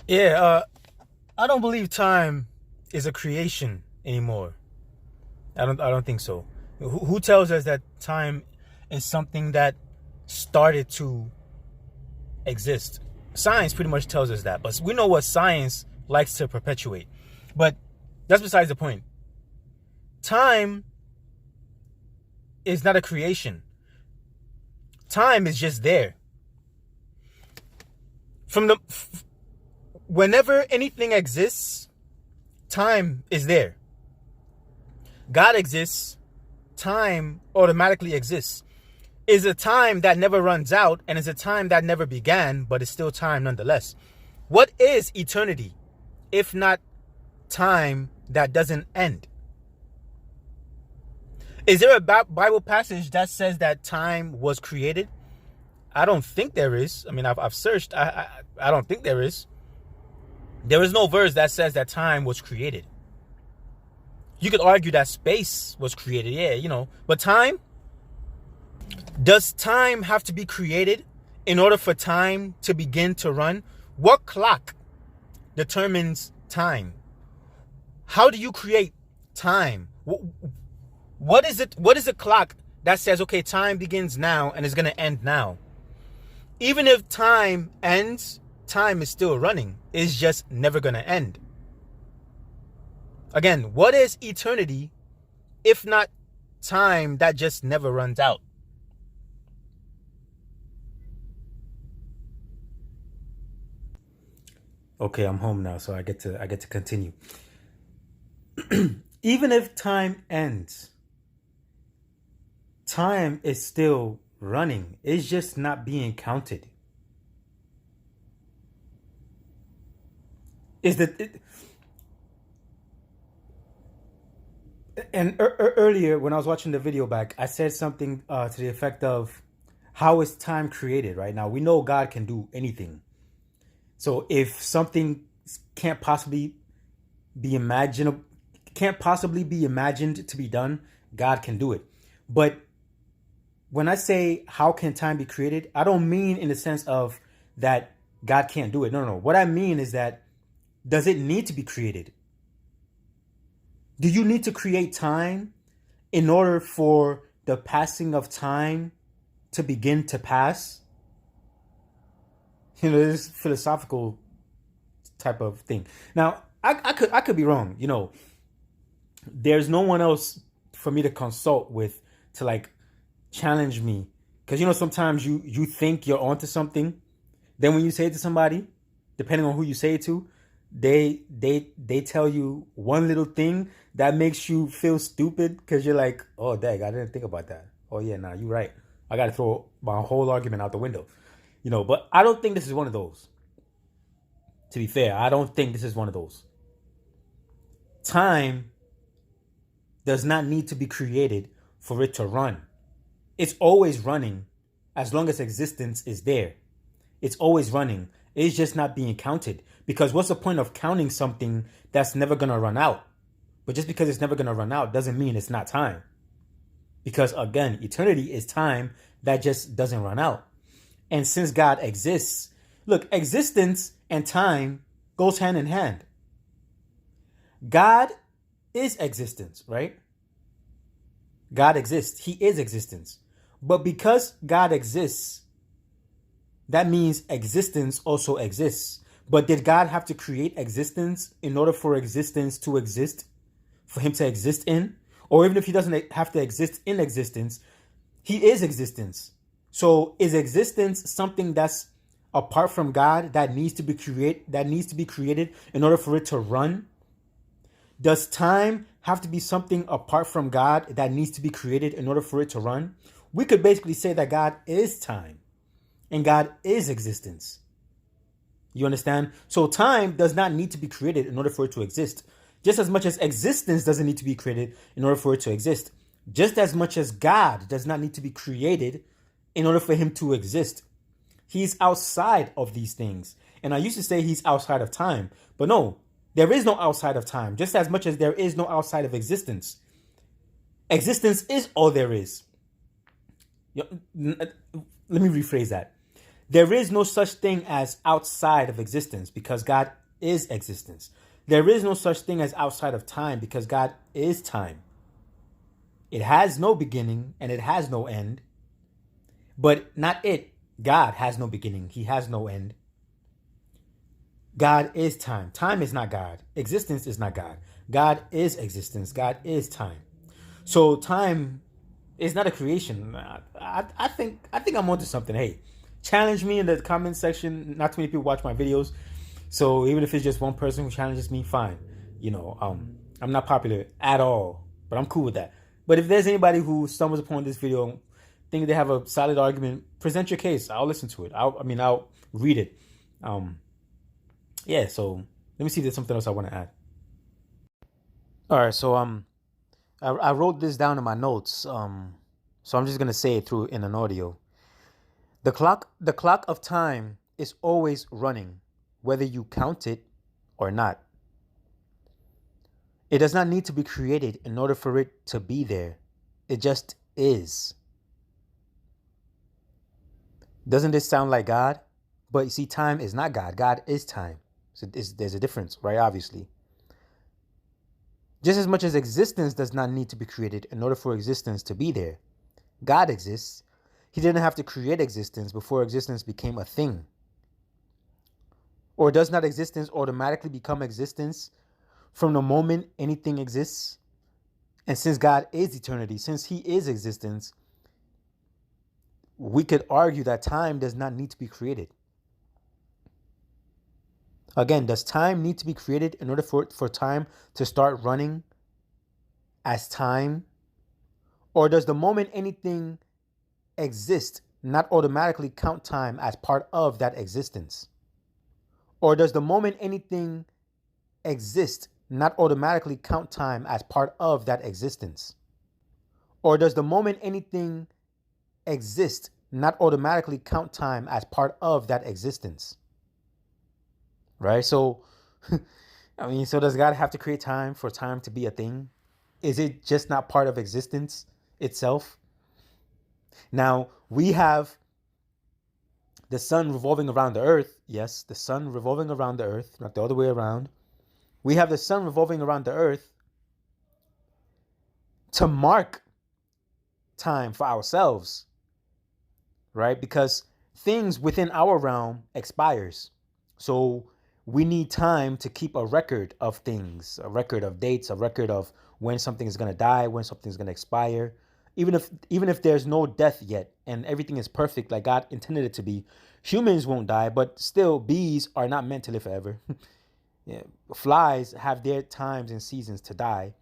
Yeah, I don't believe time is a creation anymore. I don't think so. Who tells us that time is something that started to exist? Science pretty much tells us that, but we know what science likes to perpetuate. But that's besides the point. Time is not a creation. Time is just there. Whenever anything exists, time is there. God exists, time automatically exists. Is a time that never runs out, and is a time that never began, but it's still time nonetheless. What is eternity if not time that doesn't end? Is there a Bible passage that says that time was created? I don't think there is. I mean, I've searched. I don't think there is. There is no verse that says that time was created. You could argue that space was created, yeah, but time? Does time have to be created in order for time to begin to run? What clock determines time? How do you create time? What is it? What is a clock that says, okay, time begins now and is going to end now? Even if time ends, time is still running. It's just never going to end. Again, what is eternity if not time that just never runs out? Okay, I'm home now, so I get to continue. Even if time ends, time is still running. It's just not being counted. Earlier when I was watching the video back, I said something to the effect of, how is time created? Right now, we know God can do anything. So if something can't possibly be imagined to be done, God can do it. But when I say how can time be created, I don't mean in the sense of that God can't do it. No. What I mean is that, does it need to be created? Do you need to create time in order for the passing of time to begin to pass? This philosophical type of thing. Now, I could be wrong. There's no one else for me to consult with to like challenge me, because sometimes you think you're onto something, then when you say it to somebody, depending on who you say it to, they tell you one little thing that makes you feel stupid, because you're like, oh dang, I didn't think about that. Oh yeah, nah, you're right. I got to throw my whole argument out the window. But I don't think this is one of those. To be fair, I don't think this is one of those. Time does not need to be created for it to run. It's always running as long as existence is there. It's always running. It's just not being counted. Because what's the point of counting something that's never going to run out? But just because it's never going to run out doesn't mean it's not time. Because again, eternity is time that just doesn't run out. And since God exists, look, existence and time goes hand in hand. God is existence, right? God exists. He is existence. But because God exists, that means existence also exists. But did God have to create existence in order for existence to exist? For him to exist in? Or even if he doesn't have to exist in existence, he is existence. So is existence something that's apart from God that needs to be created in order for it to run? Does time have to be something apart from God that needs to be created in order for it to run? We could basically say that God is time and God is existence. You understand? So time does not need to be created in order for it to exist. Just as much as existence doesn't need to be created in order for it to exist. Just as much as God does not need to be created in order for him to exist. He's outside of these things. And I used to say he's outside of time. But no, there is no outside of time. Just as much as there is no outside of existence. Existence is all there is. Let me rephrase that. There is no such thing as outside of existence because God is existence. There is no such thing as outside of time because God is time. It has no beginning and it has no end. But not it. God has no beginning. He has no end. God is time. Time is not God. Existence is not God. God is existence. God is time. So time is not a creation. I think I'm onto something. Hey, challenge me in the comment section. Not too many people watch my videos, so even if it's just one person who challenges me, fine. I'm not popular at all, but I'm cool with that. But if there's anybody who stumbles upon this video, think they have a solid argument, present your case. I'll listen to it. I'll read it. Yeah. So let me see if there's something else I want to add. All right. So I wrote this down in my notes. So I'm just gonna say it through in an audio. The clock of time is always running, whether you count it or not. It does not need to be created in order for it to be there. It just is. Doesn't this sound like God? But you see, time is not God. God is time. So there's a difference, right? Obviously. Just as much as existence does not need to be created in order for existence to be there. God exists. He didn't have to create existence before existence became a thing. Or does not existence automatically become existence from the moment anything exists? And since God is eternity, since He is existence, we could argue that time does not need to be created. Again, does time need to be created in order for time to start running as time? Or does the moment anything exists not automatically count time as part of that existence? Or does the moment anything exist not automatically count time as part of that existence? Or does the moment anything exist not automatically count time as part of that existence? Right? So, so does God have to create time for time to be a thing? Is it just not part of existence itself? Now, we have the sun revolving around the earth. Yes, the sun revolving around the earth, not the other way around. We have the sun revolving around the earth to mark time for ourselves, right? Because things within our realm expires. So we need time to keep a record of things, a record of dates, a record of when something is going to die, when something is going to expire. Even if there's no death yet and everything is perfect like God intended it to be, humans won't die, but still bees are not meant to live forever. Yeah, flies have their times and seasons to die.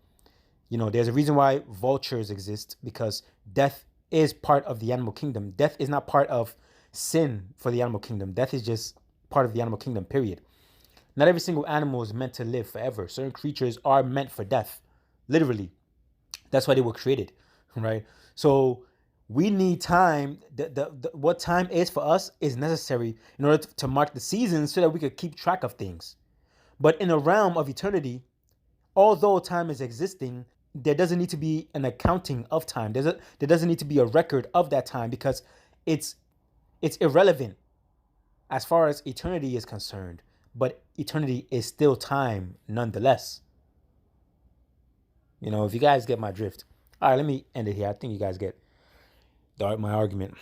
There's a reason why vultures exist, because death is part of the animal kingdom. Death is not part of sin for the animal kingdom. Death is just part of the animal kingdom, period. Not every single animal is meant to live forever. Certain creatures are meant for death, literally. That's why they were created, right? So we need time. What time is for us is necessary in order to mark the seasons so that we could keep track of things. But in a realm of eternity, although time is existing, there doesn't need to be an accounting of time. There doesn't need to be a record of that time, because it's irrelevant as far as eternity is concerned. But eternity is still time nonetheless. If you guys get my drift. All right, let me end it here. I think you guys get my argument.